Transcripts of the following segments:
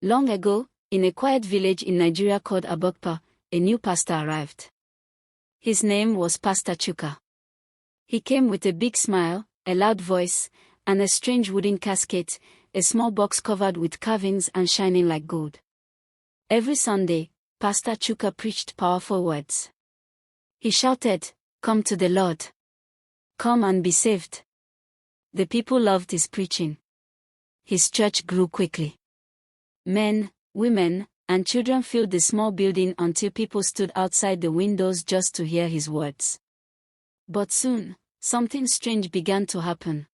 Long ago, in a quiet village in Nigeria called Abokpa, a new pastor arrived. His name was Pastor Chuka. He came with a big smile, a loud voice, and a strange wooden casket, a small box covered with carvings and shining like gold. Every Sunday, Pastor Chuka preached powerful words. He shouted, "Come to the Lord. Come and be saved." The people loved his preaching. His church grew quickly. Men, women, and children filled the small building until people stood outside the windows just to hear his words. But soon, something strange began to happen.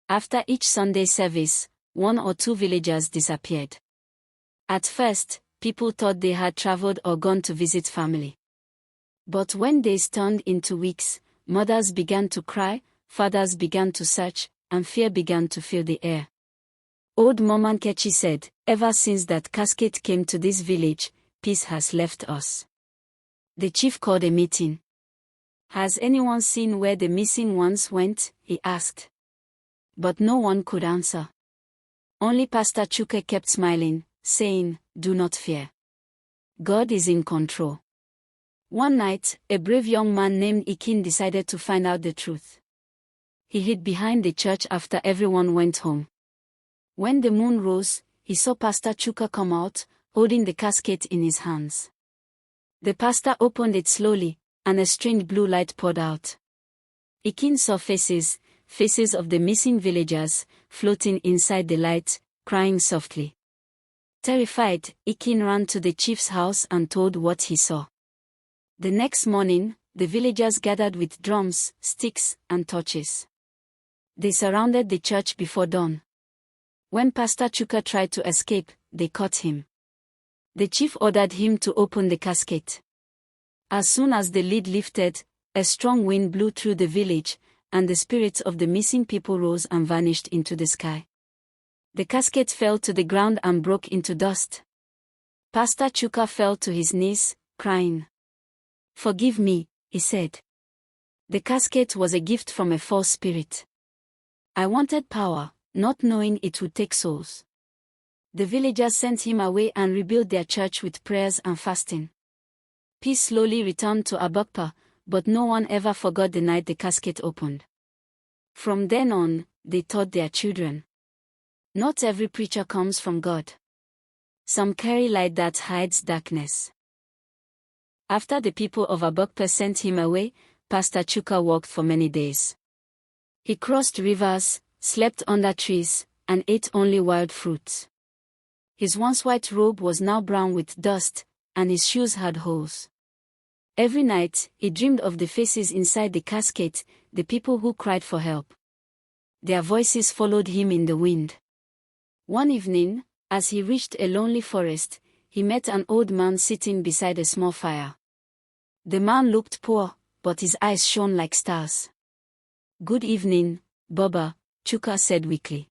After each Sunday service, 1 or 2 villagers disappeared. At first, people thought they had traveled or gone to visit family. But when days turned into weeks, mothers began to cry, fathers began to search, and fear began to fill the air. Old Mama Nkechi said, "Ever since that casket came to this village, peace has left us." The chief called a meeting. "Has anyone seen where the missing ones went?" he asked. But no one could answer. Only Pastor Chuka kept smiling, saying, "Do not fear. God is in control." One night, a brave young man named Ikin decided to find out the truth. He hid behind the church after everyone went home. When the moon rose, he saw Pastor Chuka come out, holding the casket in his hands. The pastor opened it slowly, and a strange blue light poured out. Ikin saw faces of the missing villagers, floating inside the light, crying softly. Terrified, Ikin ran to the chief's house and told what he saw. The next morning, the villagers gathered with drums, sticks, and torches. They surrounded the church before dawn. When Pastor Chuka tried to escape, they caught him. The chief ordered him to open the casket. As soon as the lid lifted, a strong wind blew through the village, and the spirits of the missing people rose and vanished into the sky. The casket fell to the ground and broke into dust. Pastor Chuka fell to his knees, crying. "Forgive me," he said. "The casket was a gift from a false spirit. I wanted power, not knowing it would take souls." The villagers sent him away and rebuilt their church with prayers and fasting. Peace slowly returned to Abokpa, but no one ever forgot the night the casket opened. From then on, they taught their children. Not every preacher comes from God. Some carry light that hides darkness. After the people of Abokpa sent him away, Pastor Chuka walked for many days. He crossed rivers, slept under trees, and ate only wild fruits. His once white robe was now brown with dust, and his shoes had holes. Every night, he dreamed of the faces inside the casket, the people who cried for help. Their voices followed him in the wind. One evening, as he reached a lonely forest, he met an old man sitting beside a small fire. The man looked poor, but his eyes shone like stars. "Good evening, Baba," Chuka said weakly.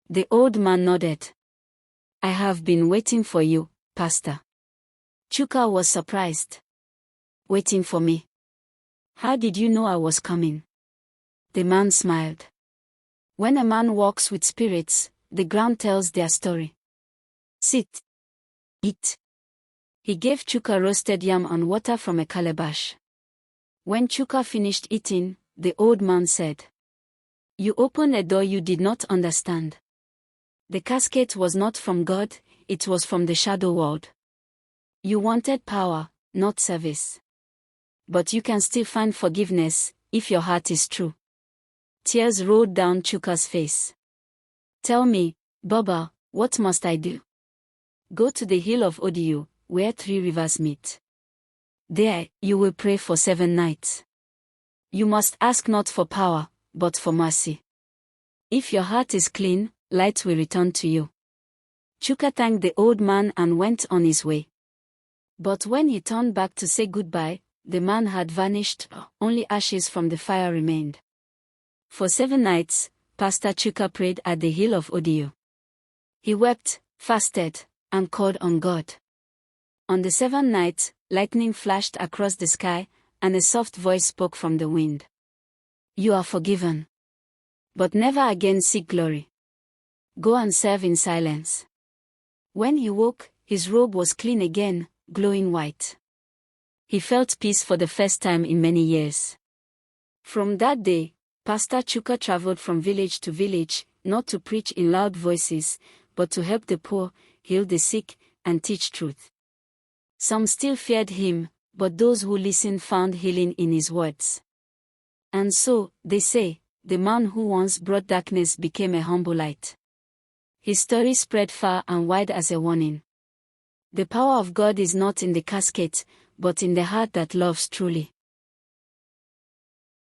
The old man nodded. "I have been waiting for you, Pastor." Chuka was surprised. "Waiting for me? How did you know I was coming?" The man smiled. "When a man walks with spirits, the ground tells their story. Sit. Eat." He gave Chuka roasted yam and water from a calabash. When Chuka finished eating, the old man said, "You opened a door you did not understand. The casket was not from God, it was from the shadow world. You wanted power, not service. But you can still find forgiveness, if your heart is true." Tears rolled down Chuka's face. "Tell me, Baba, what must I do?" "Go to the hill of Odiyu, where 3 rivers meet. There, you will pray for 7 nights. You must ask not for power, but for mercy. If your heart is clean, light will return to you." Chuka thanked the old man and went on his way. But when he turned back to say goodbye, the man had vanished, only ashes from the fire remained. For 7 nights, Pastor Chuka prayed at the hill of Odiyu. He wept, fasted, and called on God. On the 7th night, lightning flashed across the sky, and a soft voice spoke from the wind. "You are forgiven. But never again seek glory. Go and serve in silence." When he woke, his robe was clean again, glowing white. He felt peace for the first time in many years. From that day, Pastor Chuka traveled from village to village, not to preach in loud voices, but to help the poor, heal the sick, and teach truth. Some still feared him, but those who listened found healing in his words. And so, they say, the man who once brought darkness became a humble light. His story spread far and wide as a warning. The power of God is not in the casket, but in the heart that loves truly.